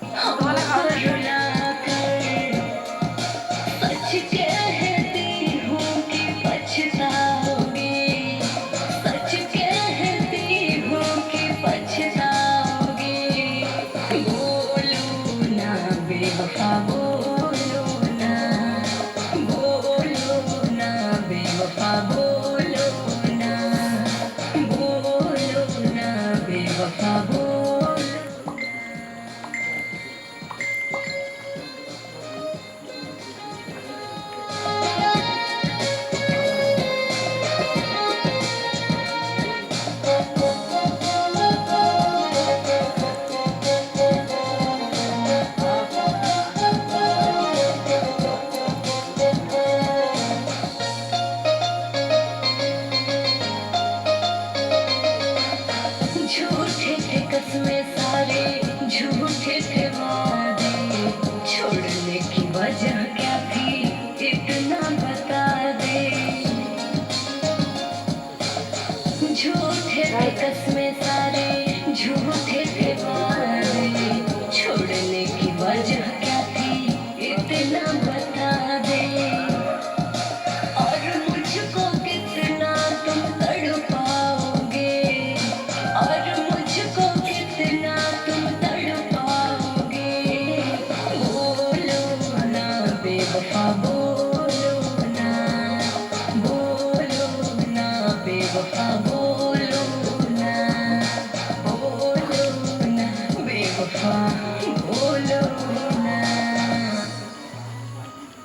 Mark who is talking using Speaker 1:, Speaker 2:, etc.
Speaker 1: हमको रुलाकर सच कहती हूँ कि पछताओगे। सच कहती हूँ कि पछताओगे। बोलो ना बेवफा बोलो ना। बोलो ना बेवफा बोलो ना। बोलो ना बेवफा बोलो झूठे थे कसमें सारे, झूठे थे वादे।